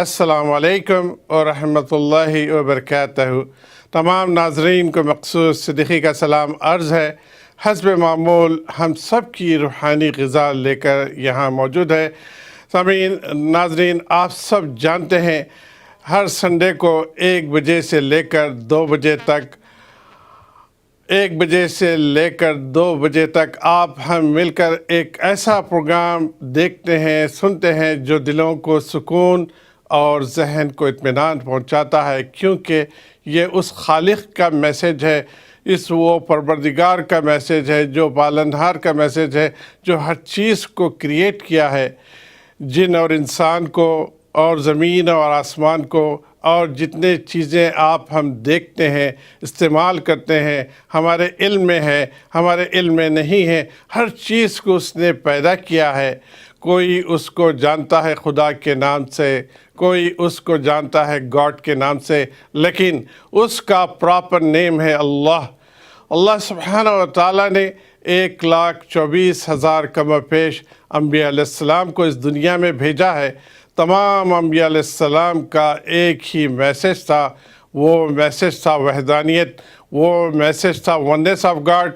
السلام علیکم ورحمۃ اللہ وبرکاتہ۔ تمام ناظرین کو مخصوص صدیقی کا سلام عرض ہے۔ حسب معمول ہم سب کی روحانی غذا لے کر یہاں موجود ہے۔ سامعین، ناظرین، آپ سب جانتے ہیں ہر سنڈے کو 1 بجے سے لے کر 2 بجے تک 1 بجے سے لے کر 2 بجے تک آپ ہم مل کر ایک ایسا پروگرام دیکھتے ہیں، سنتے ہیں جو دلوں کو سکون اور ذہن کو اطمینان پہنچاتا ہے، کیونکہ یہ اس خالق کا میسج ہے، اس وہ پروردگار کا میسج ہے، جو پالنہار کا میسج ہے، جو ہر چیز کو کریٹ کیا ہے، جن اور انسان کو اور زمین اور آسمان کو اور جتنے چیزیں آپ ہم دیکھتے ہیں، استعمال کرتے ہیں، ہمارے علم میں ہے، ہمارے علم میں نہیں ہے، ہر چیز کو اس نے پیدا کیا ہے۔ کوئی اس کو جانتا ہے خدا کے نام سے، کوئی اس کو جانتا ہے گاڈ کے نام سے، لیکن اس کا پراپر نیم ہے اللہ۔ اللہ سبحانہ و تعالیٰ نے 1,24,000 کم و بیش انبیاء علیہ السلام کو اس دنیا میں بھیجا ہے۔ تمام انبیاء علیہ السلام کا ایک ہی میسج تھا، وہ میسج تھا وحدانیت، وہ میسج تھا ونس آف گاڈ،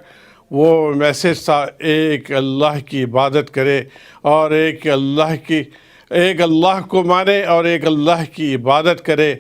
وہ میسج تھا ایک اللہ کی عبادت کرے اور ایک اللہ کو مانے اور ایک اللہ کی عبادت کرے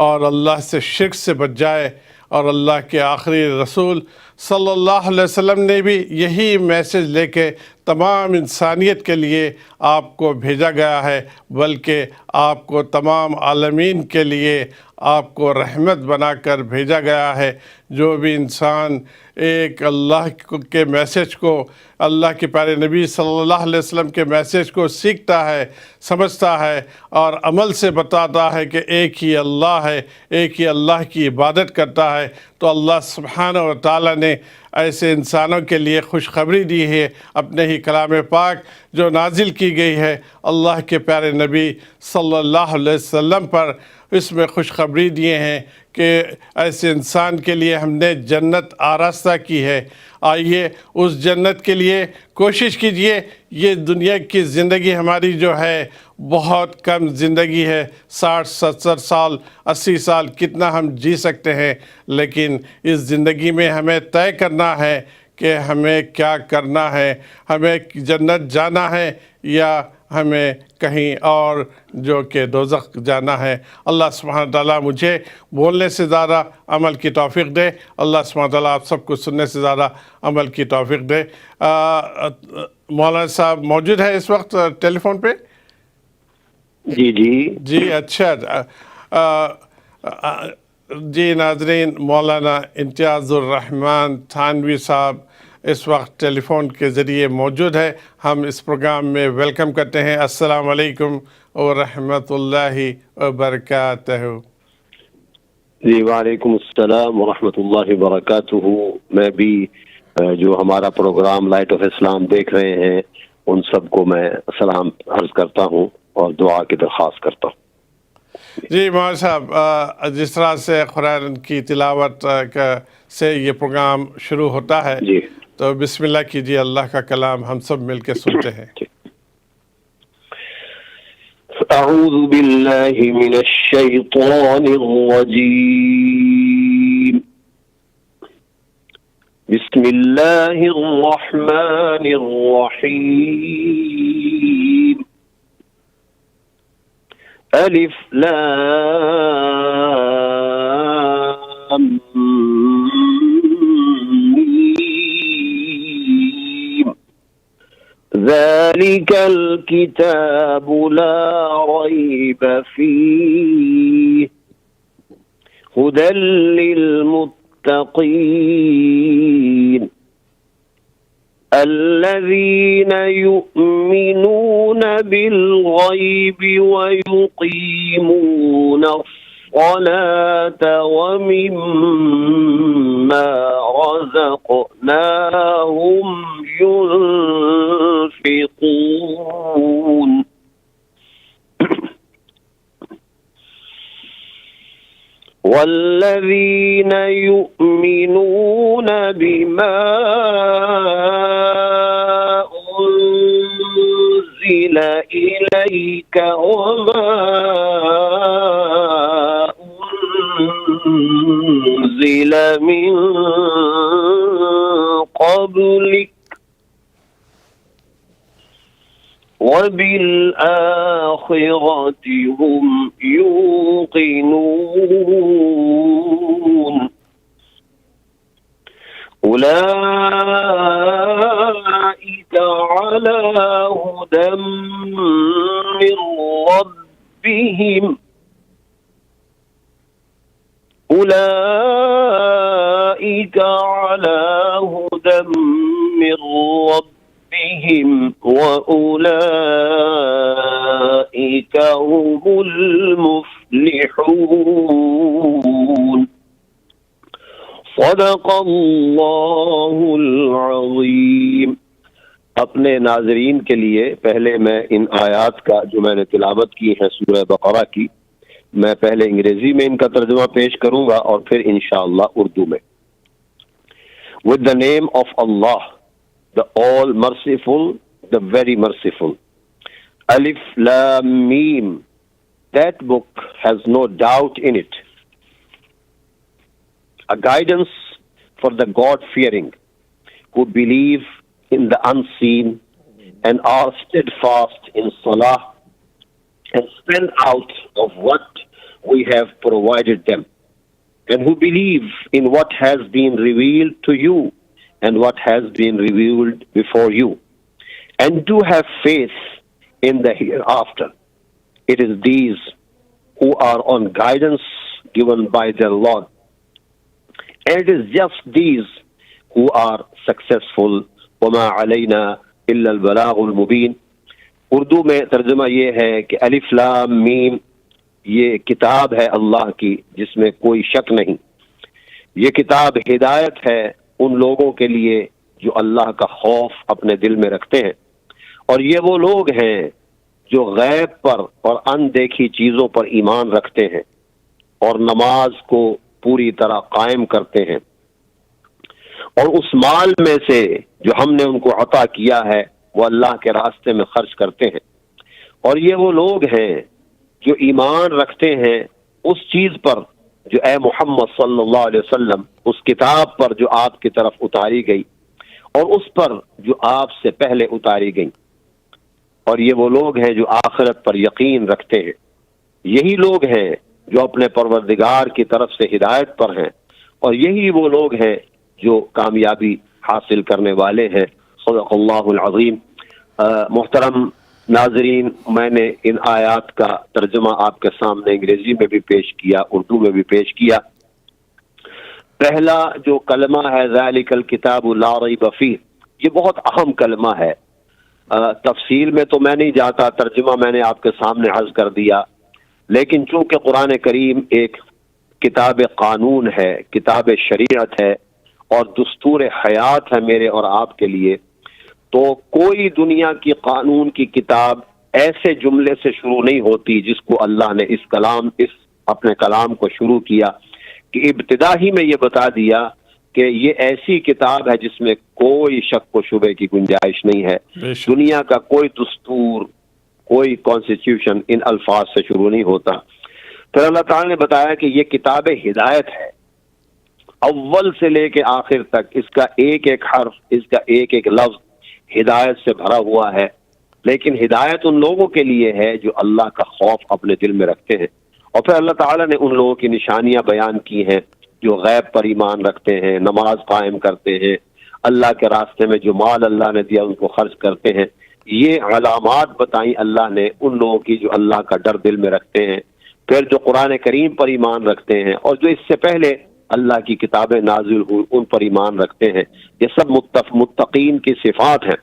اور اللہ سے شرک سے بچ جائے۔ اور اللہ کے آخری رسول صلی اللہ علیہ وسلم نے بھی یہی میسج لے کے تمام انسانیت کے لیے آپ کو بھیجا گیا ہے، بلکہ آپ کو تمام عالمین کے لیے آپ کو رحمت بنا کر بھیجا گیا ہے۔ جو بھی انسان ایک اللہ کے میسج کو، اللہ کے پیارے نبی صلی اللہ علیہ وسلم کے میسج کو سیکھتا ہے، سمجھتا ہے اور عمل سے بتاتا ہے کہ ایک ہی اللہ ہے، ایک ہی اللہ کی عبادت کرتا ہے، تو اللہ سبحانہ و تعالیٰ نے ایسے انسانوں کے لیے خوشخبری دی ہے اپنے ہی کلام پاک جو نازل کی گئی ہے اللہ کے پیارے نبی صلی اللہ علیہ وسلم پر۔ اس میں خوشخبری دیے ہیں کہ ایسے انسان کے لیے ہم نے جنت آراستہ کی ہے۔ آئیے اس جنت کے لیے کوشش کیجئے۔ یہ دنیا کی زندگی ہماری جو ہے بہت کم زندگی ہے، 60 70 سال 80 سال کتنا ہم جی سکتے ہیں، لیکن اس زندگی میں ہمیں طے کرنا ہے کہ ہمیں کیا کرنا ہے، ہمیں جنت جانا ہے یا ہمیں کہیں اور جو کہ دوزخ جانا ہے۔ اللہ سبحانہ تعالیٰ مجھے بولنے سے زیادہ عمل کی توفیق دے، اللہ سبحانہ تعالیٰ آپ سب کو سننے سے زیادہ عمل کی توفیق دے۔ مولانا صاحب موجود ہے اس وقت ٹیلی فون پہ؟ جی اچھا۔ جی ناظرین، مولانا امتیاز الرحمن تھانوی صاحب اس وقت ٹیلی فون کے ذریعے موجود ہے، ہم اس پروگرام میں ویلکم کرتے ہیں۔ السلام علیکم ورحمۃ اللہ وبرکاتہ۔ جی وعلیکم السلام ورحمۃ اللہ وبرکاتہ۔ میں بھی جو ہمارا پروگرام لائٹ آف اسلام دیکھ رہے ہیں ان سب کو میں سلام عرض کرتا ہوں اور دعا کی درخواست کرتا ہوں۔ جی مولانا صاحب، جس طرح سے قرآن کی تلاوت سے یہ پروگرام شروع ہوتا ہے، جی تو بسم اللہ کیجیے، اللہ کا کلام ہم سب مل کے سنتے ہیں۔ اعوذ باللہ من الشیطان الرجیم، بسم اللہ الرحمن الرحیم، الف لام میم، ذلك الكتاب لا ريب فيه هدى للمتقين الذين يؤمنون بالغيب ويقيمون الصلاة ومما رزقناهم ينفقون والذين يؤمنون بما أنزل إليك وما أنزل من قبلك وبالآخرة هم يوقنون أولئك على هدى من ربهم أولئك على هدى من ربهم وأولئك هم المفلحون صدق اللہ العظیم۔ اپنے ناظرین کے لیے پہلے میں ان آیات کا جو میں نے تلاوت کی ہے سورہ بقرہ کی، میں پہلے انگریزی میں ان کا ترجمہ پیش کروں گا اور پھر انشاءاللہ اردو میں۔ With the name of Allah, the all merciful, the very merciful. Alif Lam Mim. That book has no doubt in it. A guidance for the God-fearing who believe in the unseen and are steadfast in salah and spend out of what we have provided them, and who believe in what has been revealed to you and what has been revealed before you, and do have faith in the hereafter. It is these who are on guidance given by their Lord, and it is just these who are successful. وَمَا عَلَيْنَا إِلَّا الْبَلَاغُ الْمُبِينَ۔ اردو میں ترجمہ یہ ہے کہ الف لام میم، یہ کتاب ہے اللہ کی جس میں کوئی شک نہیں، یہ کتاب ہدایت ہے ان لوگوں کے لیے جو اللہ کا خوف اپنے دل میں رکھتے ہیں، اور یہ وہ لوگ ہیں جو غیب پر اور اندیکھی چیزوں پر ایمان رکھتے ہیں اور نماز کو پوری طرح قائم کرتے ہیں، اور اس مال میں سے جو ہم نے ان کو عطا کیا ہے وہ اللہ کے راستے میں خرچ کرتے ہیں، اور یہ وہ لوگ ہیں جو ایمان رکھتے ہیں اس چیز پر جو اے محمد صلی اللہ علیہ وسلم، اس کتاب پر جو آپ کی طرف اتاری گئی اور اس پر جو آپ سے پہلے اتاری گئی، اور یہ وہ لوگ ہیں جو آخرت پر یقین رکھتے ہیں، یہی لوگ ہیں جو اپنے پروردگار کی طرف سے ہدایت پر ہیں، اور یہی وہ لوگ ہیں جو کامیابی حاصل کرنے والے ہیں۔ صدق اللہ العظیم۔ محترم ناظرین، میں نے ان آیات کا ترجمہ آپ کے سامنے انگریزی میں بھی پیش کیا، اردو میں بھی پیش کیا۔ پہلا جو کلمہ ہے ذالک الکتاب لا ریب فیہ، یہ بہت اہم کلمہ ہے۔ تفصیل میں تو میں نہیں جاتا، ترجمہ میں نے آپ کے سامنے عرض کر دیا، لیکن چونکہ قرآن کریم ایک کتاب قانون ہے، کتاب شریعت ہے اور دستور حیات ہے میرے اور آپ کے لیے، تو کوئی دنیا کی قانون کی کتاب ایسے جملے سے شروع نہیں ہوتی جس کو اللہ نے اس اپنے کلام کو شروع کیا کہ ابتدا ہی میں یہ بتا دیا کہ یہ ایسی کتاب ہے جس میں کوئی شک و شبے کی گنجائش نہیں ہے۔ دنیا کا کوئی دستور، کوئی کانسٹیٹیوشن ان الفاظ سے شروع نہیں ہوتا۔ پھر اللہ تعالیٰ نے بتایا کہ یہ کتاب ہدایت ہے، اول سے لے کے آخر تک اس کا ایک ایک حرف، اس کا ایک ایک لفظ ہدایت سے بھرا ہوا ہے، لیکن ہدایت ان لوگوں کے لیے ہے جو اللہ کا خوف اپنے دل میں رکھتے ہیں۔ اور پھر اللہ تعالیٰ نے ان لوگوں کی نشانیاں بیان کی ہیں جو غیب پر ایمان رکھتے ہیں، نماز قائم کرتے ہیں، اللہ کے راستے میں جو مال اللہ نے دیا ان کو خرچ کرتے ہیں۔ یہ علامات بتائیں اللہ نے ان لوگوں کی جو اللہ کا ڈر دل میں رکھتے ہیں، پھر جو قرآن کریم پر ایمان رکھتے ہیں، اور جو اس سے پہلے اللہ کی کتابیں نازل ہوئی ان پر ایمان رکھتے ہیں۔ یہ سب متقین کی صفات ہیں،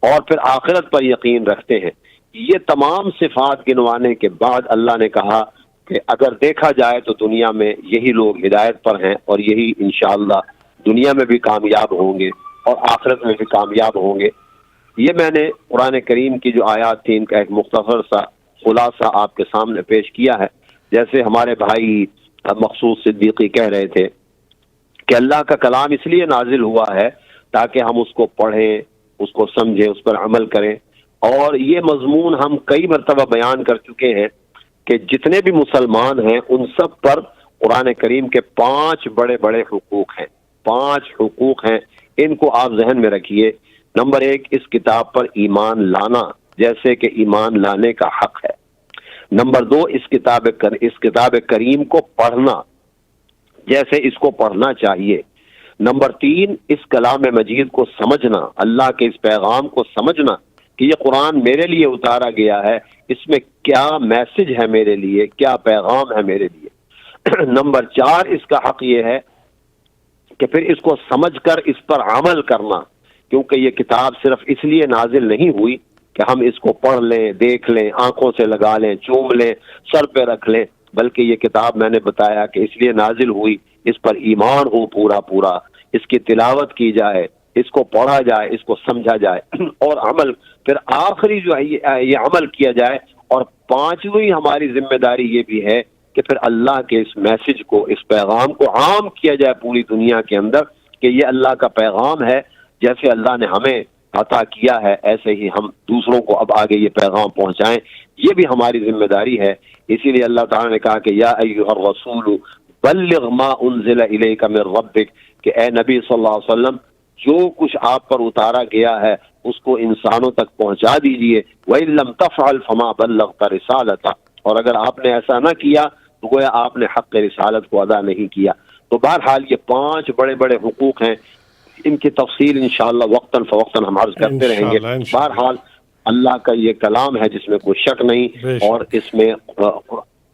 اور پھر آخرت پر یقین رکھتے ہیں۔ یہ تمام صفات گنوانے کے بعد اللہ نے کہا کہ اگر دیکھا جائے تو دنیا میں یہی لوگ ہدایت پر ہیں، اور یہی انشاءاللہ دنیا میں بھی کامیاب ہوں گے اور آخرت میں بھی کامیاب ہوں گے۔ یہ میں نے قرآن کریم کی جو آیات تھی ان کا ایک مختصر سا خلاصہ آپ کے سامنے پیش کیا ہے۔ جیسے ہمارے بھائی مخصوص صدیقی کہہ رہے تھے کہ اللہ کا کلام اس لیے نازل ہوا ہے تاکہ ہم اس کو پڑھیں، اس کو سمجھیں، اس پر عمل کریں، اور یہ مضمون ہم کئی مرتبہ بیان کر چکے ہیں کہ جتنے بھی مسلمان ہیں ان سب پر قرآن کریم کے 5 بڑے بڑے حقوق ہیں، 5 حقوق ہیں، ان کو آپ ذہن میں رکھیے۔ نمبر 1، اس کتاب پر ایمان لانا جیسے کہ ایمان لانے کا حق ہے۔ نمبر 2، اس کتاب کریم کو پڑھنا جیسے اس کو پڑھنا چاہیے۔ نمبر 3، اس کلام مجید کو سمجھنا، اللہ کے اس پیغام کو سمجھنا کہ یہ قرآن میرے لیے اتارا گیا ہے، اس میں کیا میسج ہے میرے لیے، کیا پیغام ہے میرے لیے۔ نمبر 4، اس کا حق یہ ہے کہ پھر اس کو سمجھ کر اس پر عمل کرنا، کیونکہ یہ کتاب صرف اس لیے نازل نہیں ہوئی کہ ہم اس کو پڑھ لیں، دیکھ لیں، آنکھوں سے لگا لیں، چوم لیں، سر پہ رکھ لیں، بلکہ یہ کتاب میں نے بتایا کہ اس لیے نازل ہوئی اس پر ایمان ہو پورا، اس کی تلاوت کی جائے، اس کو پڑھا جائے، اس کو سمجھا جائے اور عمل، پھر آخری جو ہے یہ عمل کیا جائے۔ اور 5ویں ہماری ذمہ داری یہ بھی ہے کہ پھر اللہ کے اس میسج کو، اس پیغام کو عام کیا جائے پوری دنیا کے اندر کہ یہ اللہ کا پیغام ہے، جیسے اللہ نے ہمیں عطا کیا ہے ایسے ہی ہم دوسروں کو اب آگے یہ پیغام پہنچائیں، یہ بھی ہماری ذمہ داری ہے۔ اسی لیے اللہ تعالیٰ نے کہا کہ یا ایھا الرسول بلغ ما انزل الیک من ربک، کہ اے نبی صلی اللہ علیہ وسلم جو کچھ آپ پر اتارا گیا ہے اس کو انسانوں تک پہنچا دیجئے، وَإِن لَّمْ تَفْعَلْ فَمَا بَلَّغْتَ رِسَالَتَهُ، اور اگر آپ نے ایسا نہ کیا تو گویا آپ نے حق رسالت کو ادا نہیں کیا۔ تو بہرحال یہ 5 بڑے بڑے حقوق ہیں، ان کی تفصیل انشاءاللہ وقتاً فوقتاً ہم عرض کرتے رہیں گے۔ بہرحال اللہ کا یہ کلام ہے جس میں کوئی شک نہیں، اور اس میں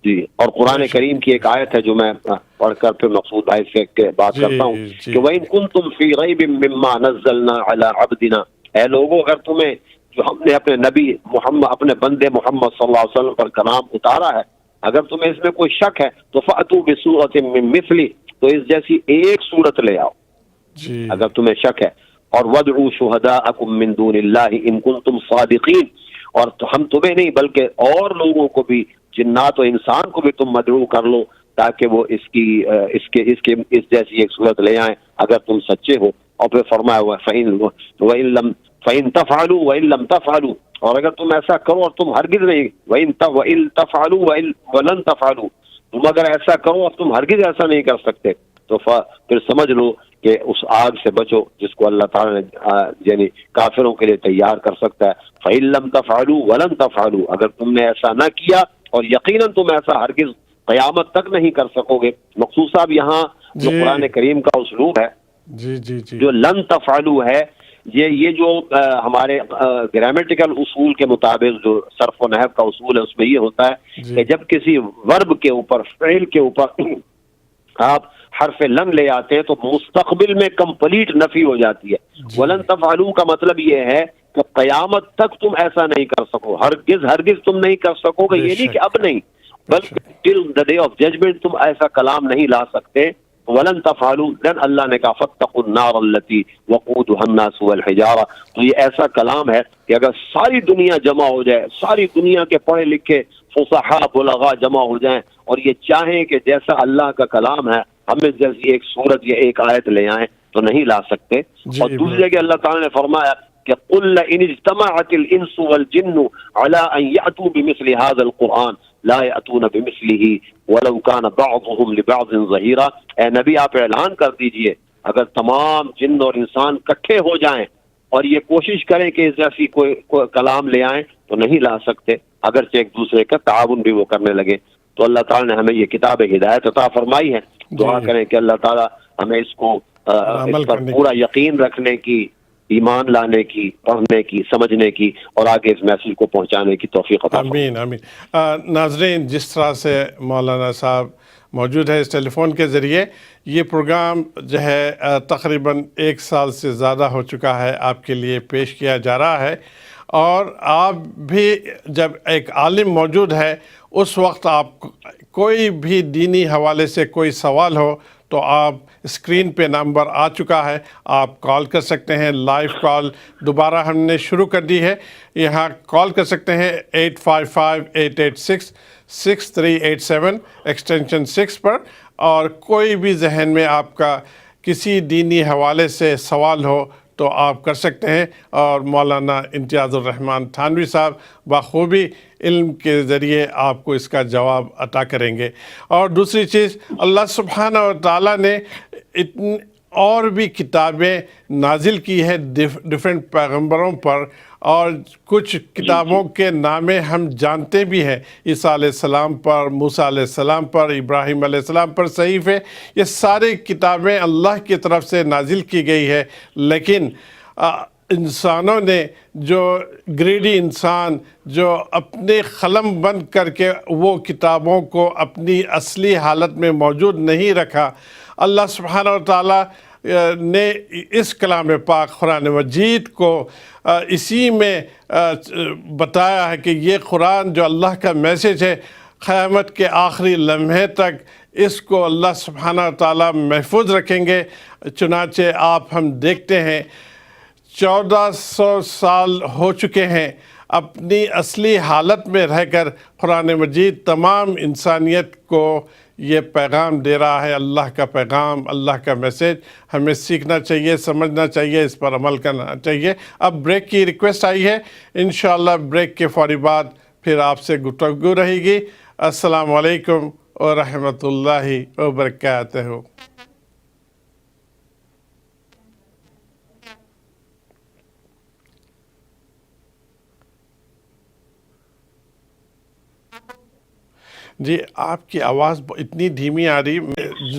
جی، اور قرآن کریم کی ایک آیت ہے جو میں پڑھ کر پھر مقصود بھائی سے بات کرتا ہوں کہ وَإِن كُنتُمْ فِي رَيْبٍ مِّمَّا نَزَّلْنَا عَلَىٰ عَبْدِنَا، اے لوگوں اگر تمہیں جو ہم نے اپنے نبی محمد، اپنے بندے محمد صلی اللہ علیہ وسلم پر کلام اتارا ہے، اگر تمہیں اس میں کوئی شک ہے تو فَأْتُوا بِسُورَةٍ مِّن مِّثْلِهِ، تو اس جیسی ایک سورت لے آؤ اگر تمہیں شک ہے، اور وَادْعُوا شُهَدَاءَكُم مِّن دُونِ اللَّهِ إِن كُنتُمْ صَادِقِينَ، اور تو ہم تمہیں نہیں بلکہ اور لوگوں کو بھی، جنات و انسان کو بھی تم مدعو کر لو تاکہ وہ اس جیسی ایک صورت لے آئیں اگر تم سچے ہو۔ اور پھر فرمایا ہوا فَإِن تَفْعَلُوا وَإِن لَّمْ تَفْعَلُوا، اور اگر تم ایسا کرو اور تم ہرگز نہیں، وَإِن تَفْعَلُوا وَلَن تَفْعَلُوا، تم اگر ایسا کرو اور تم ہرگز ایسا نہیں کر سکتے تو پھر سمجھ لو کہ اس آگ سے بچو جس کو اللہ تعالیٰ نے یعنی کافروں کے لیے تیار کر سکتا ہے۔ فَإِن لَّمْ تَفْعَلُوا وَلَن تَفْعَلُوا، اگر تم نے ایسا نہ کیا اور یقیناً تم ایسا ہرگز قیامت تک نہیں کر سکو گے۔ مقصود صاحب یہاں جو قرآن کریم کا اسلوب ہے جو لن تفعلوا ہے، یہ جو ہمارے گرامیٹیکل اصول کے مطابق جو صرف و نحو کا اصول ہے اس میں یہ ہوتا ہے کہ جب کسی ورب کے اوپر، فعل کے اوپر آپ حرف لن لے آتے ہیں تو مستقبل میں کمپلیٹ نفی ہو جاتی ہے۔ ولن تفعلوا کا مطلب یہ ہے کہ قیامت تک تم ایسا نہیں کر سکو، ہرگز تم نہیں کر سکو گے، یہ نہیں کہ اب نہیں، بلکہ ٹل دا ڈے آف ججمنٹ تم ایسا کلام نہیں لا سکتے۔ ولن تفعلوا، دن اللہ نے کہا فاتقوا النار التي وقودها الناس والحجارہ، تو یہ ایسا کلام ہے کہ اگر ساری دنیا جمع ہو جائے، ساری دنیا کے پڑھے لکھے فصحاء بلغاء جمع ہو جائیں اور یہ چاہیں کہ جیسا اللہ کا کلام ہے ہمیں جیسی ایک سورت یا ایک آیت لے آئیں تو نہیں لا سکتے۔ اور دوسری جگہ اللہ تعالیٰ نے فرمایا کہ قل لئن اجتمعت الانس والجن على ان يأتوا بمثل هذا القرآن لا يأتون بمثله ولو كان بعضهم لبعض ظهيرا، اے نبی آپ اعلان کر دیجئے اگر تمام جن اور انسان اکٹھے ہو جائیں اور یہ کوشش کریں کہ اس جیسی کوئی کلام لے آئیں تو نہیں لا سکتے، اگرچہ ایک دوسرے کا تعاون بھی وہ کرنے لگے۔ تو اللہ تعالیٰ نے ہمیں یہ کتاب ہدایت عطا فرمائی ہے، دعا کریں کہ اللہ تعالیٰ ہمیں اس پر پورا یقین رکھنے کی، ایمان لانے کی، پڑھنے کی، سمجھنے کی اور آگے اس میسج کو پہنچانے کی توفیق عطا فرمائے۔ آمین آمین۔ ناظرین، جس طرح سے مولانا صاحب موجود ہے اس ٹیلی فون کے ذریعے، یہ پروگرام جو ہے تقریباً 1 سال سے زیادہ ہو چکا ہے آپ کے لیے پیش کیا جا رہا ہے، اور آپ بھی جب ایک عالم موجود ہے اس وقت آپ کوئی بھی دینی حوالے سے کوئی سوال ہو تو آپ اسکرین پہ نمبر آ چکا ہے، آپ کال کر سکتے ہیں۔ لائیو کال دوبارہ ہم نے شروع کر دی ہے، یہاں کال کر سکتے ہیں 855-886-6387 ایکسٹینشن 6 پر، اور کوئی بھی ذہن میں آپ کا کسی دینی حوالے سے سوال ہو تو آپ کر سکتے ہیں، اور مولانا امتیاز الرحمن تھانوی صاحب بخوبی علم کے ذریعے آپ کو اس کا جواب عطا کریں گے۔ اور دوسری چیز، اللہ سبحانہ و تعالیٰ نے اور بھی کتابیں نازل کی ہے ڈیفرنٹ پیغمبروں پر، اور کچھ کتابوں کے نامیں ہم جانتے بھی ہیں، عیسیٰ علیہ السلام پر، موسیٰ علیہ السلام پر، ابراہیم علیہ السلام پر صحیفے، یہ ساری کتابیں اللہ کی طرف سے نازل کی گئی ہے۔ لیکن انسانوں نے، جو گریڈی انسان، جو اپنے قلم بند کر کے وہ کتابوں کو اپنی اصلی حالت میں موجود نہیں رکھا، اللہ سبحانہ و تعالیٰ نے اس کلام پاک قرآن مجید کو اسی میں بتایا ہے کہ یہ قرآن جو اللہ کا میسیج ہے، قیامت کے آخری لمحے تک اس کو اللہ سبحانہ و تعالیٰ محفوظ رکھیں گے۔ چنانچہ ہم دیکھتے ہیں 1400 سال ہو چکے ہیں اپنی اصلی حالت میں رہ کر قرآن مجید تمام انسانیت کو یہ پیغام دے رہا ہے، اللہ کا پیغام، اللہ کا میسیج۔ ہمیں سیکھنا چاہیے، سمجھنا چاہیے، اس پر عمل کرنا چاہیے۔ اب بریک کی ریکویسٹ آئی ہے، انشاءاللہ بریک کے فوری بعد پھر آپ سے گفتگو رہے گی۔ السلام علیکم ورحمۃ اللہ وبرکاتہ۔ جی، آپ کی آواز اتنی دھیمی آ رہی۔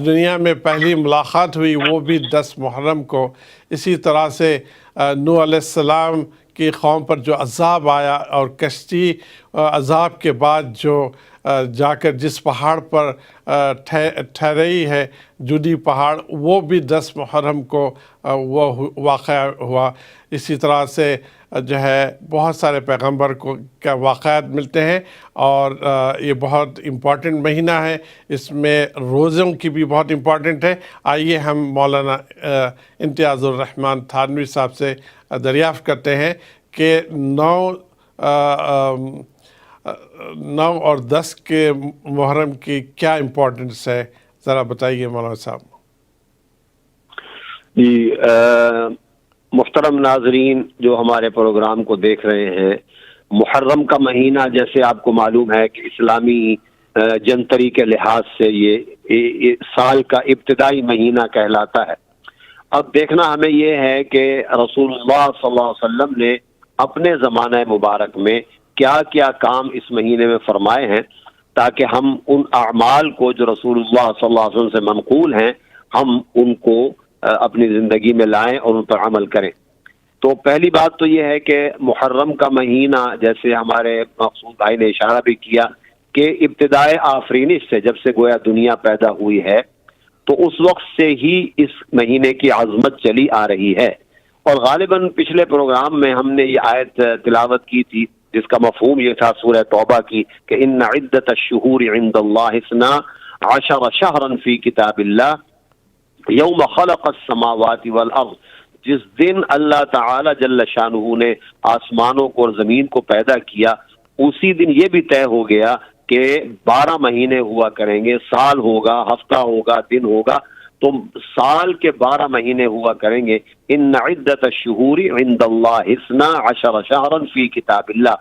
دنیا میں پہلی ملاقات ہوئی وہ بھی 10 محرم کو۔ اسی طرح سے نوح علیہ السلام کی قوم پر جو عذاب آیا، اور کشتی عذاب کے بعد جو جا کر جس پہاڑ پر ٹھہری ہے، جودی پہاڑ، وہ بھی 10 محرم کو وہ واقعہ ہوا۔ اسی طرح سے جو ہے بہت سارے پیغمبر کو کا واقعات ملتے ہیں، اور یہ بہت امپورٹنٹ مہینہ ہے، اس میں روزوں کی بھی بہت امپورٹنٹ ہے۔ آئیے ہم مولانا امتیاز الرحمن تھانوی صاحب سے دریافت کرتے ہیں کہ 9 اور 10 کے محرم کی کیا امپورٹنس ہے، ذرا بتائیے مولانا صاحب۔ جی، محترم ناظرین جو ہمارے پروگرام کو دیکھ رہے ہیں، محرم کا مہینہ جیسے آپ کو معلوم ہے کہ اسلامی جنتری کے لحاظ سے یہ سال کا ابتدائی مہینہ کہلاتا ہے۔ اب دیکھنا ہمیں یہ ہے کہ رسول اللہ صلی اللہ علیہ وسلم نے اپنے زمانہ مبارک میں کیا کیا کام اس مہینے میں فرمائے ہیں، تاکہ ہم ان اعمال کو جو رسول اللہ صلی اللہ علیہ وسلم سے منقول ہیں، ہم ان کو اپنی زندگی میں لائیں اور ان پر عمل کریں۔ تو پہلی بات تو یہ ہے کہ محرم کا مہینہ، جیسے ہمارے مقصود بھائی نے اشارہ بھی کیا کہ ابتدائے آفرینش سے، جب سے گویا دنیا پیدا ہوئی ہے، تو اس وقت سے ہی اس مہینے کی عظمت چلی آ رہی ہے۔ اور غالباً پچھلے پروگرام میں ہم نے یہ آیت تلاوت کی تھی جس کا مفہوم یہ تھا سورہ توبہ کی کہ ان عدت الشہور عند اللہ 12 شہرا فی کتاب اللہ یوم خلق السماوات والارض، جس دن اللہ تعالی جل شانہ نے آسمانوں کو اور زمین کو پیدا کیا، اسی دن یہ بھی طے ہو گیا کہ 12 مہینے ہوا کریں گے، سال ہوگا، ہفتہ ہوگا، دن ہوگا، تو سال کے 12 مہینے ہوا کریں گے۔ ان عدت الشہور عند اللہ 12 شہرا فی کتاب اللہ،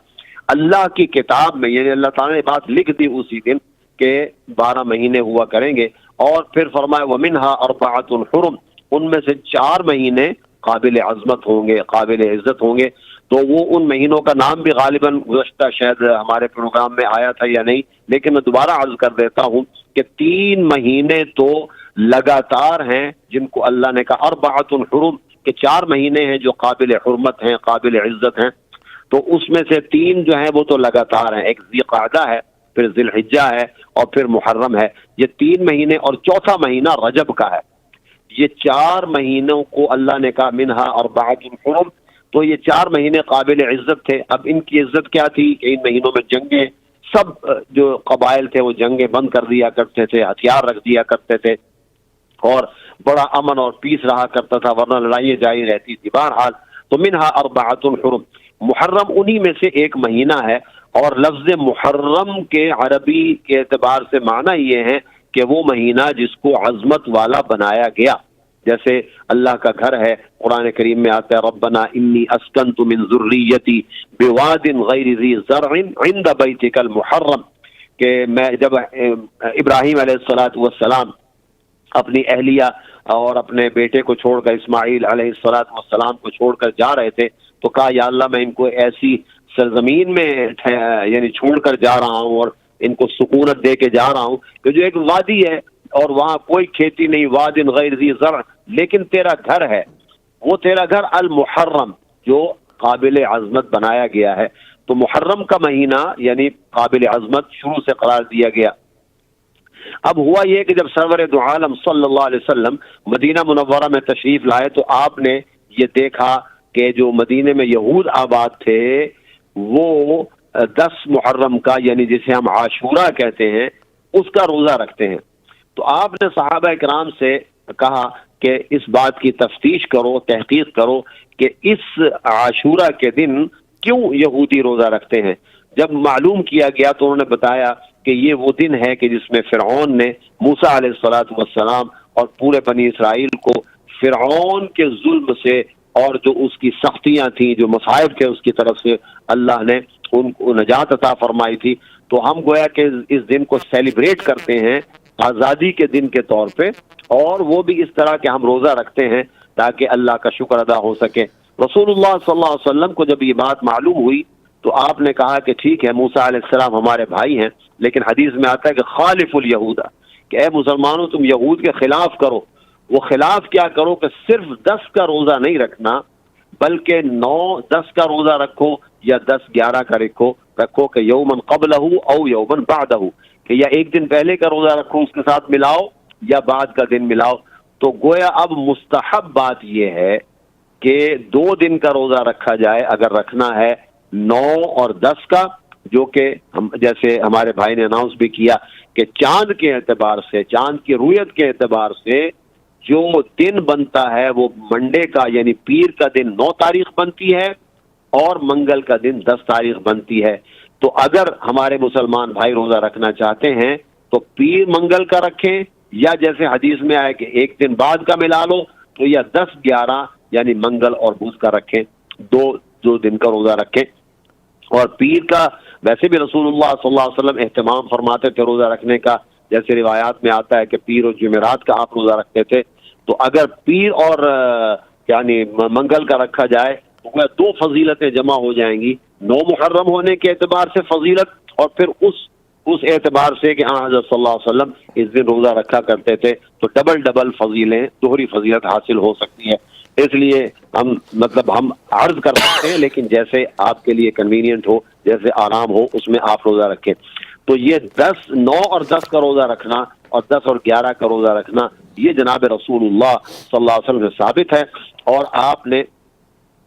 اللہ کی کتاب میں، یعنی اللہ تعالیٰ نے بات لکھ دی اسی دن کہ 12 مہینے ہوا کریں گے۔ اور پھر فرمایا وَمِنْهَا 4 حرم، ان میں سے 4 مہینے قابل عظمت ہوں گے، قابل عزت ہوں گے۔ تو وہ ان مہینوں کا نام بھی غالباً گزشتہ شاید ہمارے پروگرام میں آیا تھا یا نہیں، لیکن میں دوبارہ عرض کر دیتا ہوں کہ 3 مہینے تو لگاتار ہیں جن کو اللہ نے کہا 4 حرم، کہ 4 مہینے ہیں جو قابل حرمت ہیں، قابل عزت ہیں۔ تو اس میں سے 3 جو ہیں وہ تو لگاتار ہیں، ایک ذی قعدہ ہے، پھر ذی الحجہ ہے، اور پھر محرم ہے۔ یہ 3 مہینے، اور چوتھا مہینہ رجب کا ہے۔ یہ 4 مہینوں کو اللہ نے کہا منہا 4 حرم، تو یہ 4 مہینے قابل عزت تھے۔ اب ان کی عزت کیا تھی کہ ان مہینوں میں جنگیں، سب جو قبائل تھے وہ جنگیں بند کر دیا کرتے تھے، ہتھیار رکھ دیا کرتے تھے، اور بڑا امن اور پیس رہا کرتا تھا، ورنہ لڑائیاں جاری رہتی تھی۔ بہرحال تو منہا 4 حرم، محرم انہی میں سے ایک مہینہ ہے۔ اور لفظ محرم کے عربی کے اعتبار سے معنی یہ ہے کہ وہ مہینہ جس کو عظمت والا بنایا گیا۔ جیسے اللہ کا گھر ہے، قرآن کریم میں آتا ہے ربنا انی اسکنت من ذریتی بواد غیر ذی زرع عند بیتک المحرم، کہ میں جب ابراہیم علیہ الصلوۃ والسلام اپنی اہلیہ اور اپنے بیٹے کو چھوڑ کر، اسماعیل علیہ الصلوۃ والسلام کو چھوڑ کر جا رہے تھے، تو کہا یا اللہ میں ان کو ایسی سرزمین میں یعنی چھوڑ کر جا رہا ہوں اور ان کو سکونت دے کے جا رہا ہوں کہ جو ایک وادی ہے اور وہاں کوئی کھیتی نہیں، واد غیر ذی زرع، لیکن تیرا گھر ہے، وہ تیرا گھر المحرم جو قابل عظمت بنایا گیا ہے۔ تو محرم کا مہینہ یعنی قابل عظمت شروع سے قرار دیا گیا۔ اب ہوا یہ کہ جب سرور دو عالم صلی اللہ علیہ وسلم مدینہ منورہ میں تشریف لائے تو آپ نے یہ دیکھا کہ جو مدینے میں یہود آباد تھے وہ 10 محرم کا یعنی جسے ہم عاشورہ کہتے ہیں اس کا روزہ رکھتے ہیں۔ تو آپ نے صحابہ کرام سے کہا کہ اس بات کی تفتیش کرو، تحقیق کرو کہ اس عاشورہ کے دن کیوں یہودی روزہ رکھتے ہیں۔ جب معلوم کیا گیا تو انہوں نے بتایا کہ یہ وہ دن ہے کہ جس میں فرعون نے موسیٰ علیہ الصلوۃ والسلام اور پورے بنی اسرائیل کو فرعون کے ظلم سے اور جو اس کی سختیاں تھیں، جو مصائب تھے اس کی طرف سے اللہ نے ان کو نجات عطا فرمائی تھی۔ تو ہم گویا کہ اس دن کو سیلیبریٹ کرتے ہیں آزادی کے دن کے طور پہ، اور وہ بھی اس طرح کہ ہم روزہ رکھتے ہیں تاکہ اللہ کا شکر ادا ہو سکے۔ رسول اللہ صلی اللہ علیہ وسلم کو جب یہ بات معلوم ہوئی تو آپ نے کہا کہ ٹھیک ہے موسیٰ علیہ السلام ہمارے بھائی ہیں، لیکن حدیث میں آتا ہے کہ خالف الیہود، کہ اے مسلمانوں تم یہود کے خلاف کرو۔ وہ خلاف کیا کرو کہ صرف 10 کا روزہ نہیں رکھنا بلکہ 9 10 کا روزہ رکھو یا 10 11 کا رکھو کہ یومن قبلہ او یومن بعدہ، کہ یا ایک دن پہلے کا روزہ رکھو اس کے ساتھ ملاؤ یا بعد کا دن ملاؤ۔ تو گویا اب مستحب بات یہ ہے کہ 2 دن کا روزہ رکھا جائے اگر رکھنا ہے، 9 اور 10 کا، جو کہ ہم جیسے ہمارے بھائی نے اناؤنس بھی کیا کہ چاند کے اعتبار سے، چاند کی رویت کے اعتبار سے جو دن بنتا ہے وہ منڈے کا یعنی پیر کا دن 9 تاریخ بنتی ہے اور منگل کا دن 10 تاریخ بنتی ہے۔ تو اگر ہمارے مسلمان بھائی روزہ رکھنا چاہتے ہیں تو پیر منگل کا رکھیں، یا جیسے حدیث میں آئے کہ ایک دن بعد کا ملا لو تو یا 10 11 یعنی منگل اور بدھ کا رکھیں، دو دن کا روزہ رکھیں۔ اور پیر کا ویسے بھی رسول اللہ صلی اللہ علیہ وسلم اہتمام فرماتے تھے روزہ رکھنے کا، جیسے روایات میں آتا ہے کہ پیر اور جمعرات کا آپ روزہ رکھتے تھے۔ تو اگر پیر اور یعنی منگل کا رکھا جائے تو 2 فضیلتیں جمع ہو جائیں گی، 9 محرم ہونے کے اعتبار سے فضیلت، اور پھر اس اعتبار سے کہ حضرت صلی اللہ علیہ وسلم اس دن روزہ رکھا کرتے تھے، تو ڈبل فضیلیں، دوہری فضیلت حاصل ہو سکتی ہے۔ اس لیے ہم عرض کر سکتے ہیں، لیکن جیسے آپ کے لیے کنوینئنٹ ہو، جیسے آرام ہو، اس میں آپ روزہ رکھیں۔ تو یہ 9 اور 10 کا روزہ رکھنا اور 10 اور 11 کا روزہ رکھنا یہ جناب رسول اللہ صلی اللہ علیہ وسلم سے ثابت ہے، اور آپ نے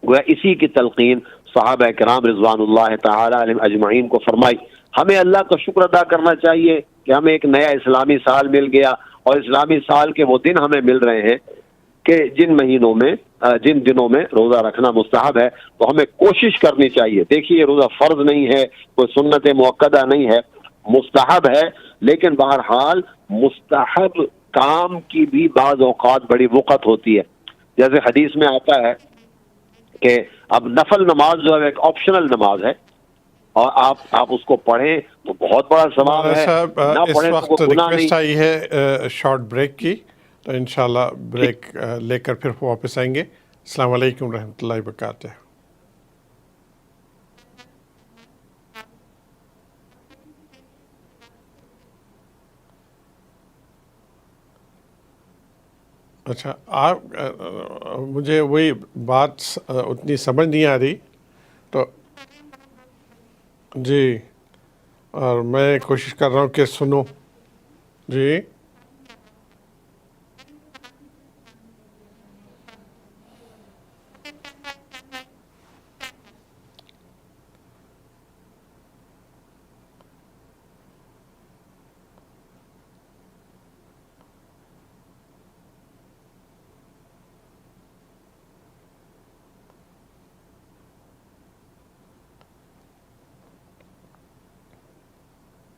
گویا اسی کی تلقین صحابہ کرام رضوان اللہ تعالی علیہم اجمعین کو فرمائی۔ ہمیں اللہ کا شکر ادا کرنا چاہیے کہ ہمیں ایک نیا اسلامی سال مل گیا، اور اسلامی سال کے وہ دن ہمیں مل رہے ہیں کہ جن دنوں میں روزہ رکھنا مستحب ہے۔ تو ہمیں کوشش کرنی چاہیے، دیکھیے روزہ فرض نہیں ہے، کوئی سنت مؤکدہ نہیں ہے، مستحب ہے، لیکن بہرحال مستحب کام کی بھی بعض اوقات بڑی وقت ہوتی ہے۔ جیسے حدیث میں آتا ہے کہ اب نفل نماز جو ہے ایک آپشنل نماز ہے، اور آپ اس کو پڑھیں تو بہت بڑا ثواب ہے، نہ پڑھیں تو کوئی گناہ نہیں۔ ریکویسٹ آئی ہے شارٹ بریک کی، تو انشاءاللہ بریک لے کر پھر واپس آئیں گے۔ السلام علیکم رحمۃ اللہ وبرکاتہ۔ اچھا، آپ مجھے وہی بات اتنی سمجھ نہیں آ رہی، تو جی، اور میں کوشش کر رہا ہوں کہ سنوں۔ جی